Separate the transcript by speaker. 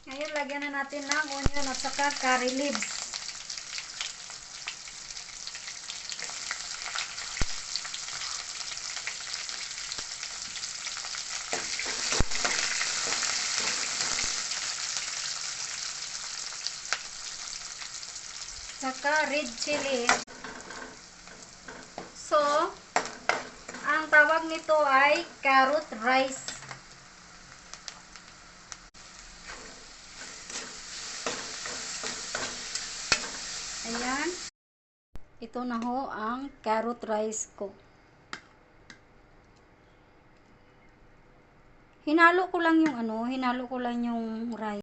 Speaker 1: Ngayon, lagyan na natin ng onion at saka curry leaves. Saka red chili. So, ang tawag nito ay carrot rice. Ayan. Ito na ho ang carrot rice ko. Hinalo ko lang yung rice.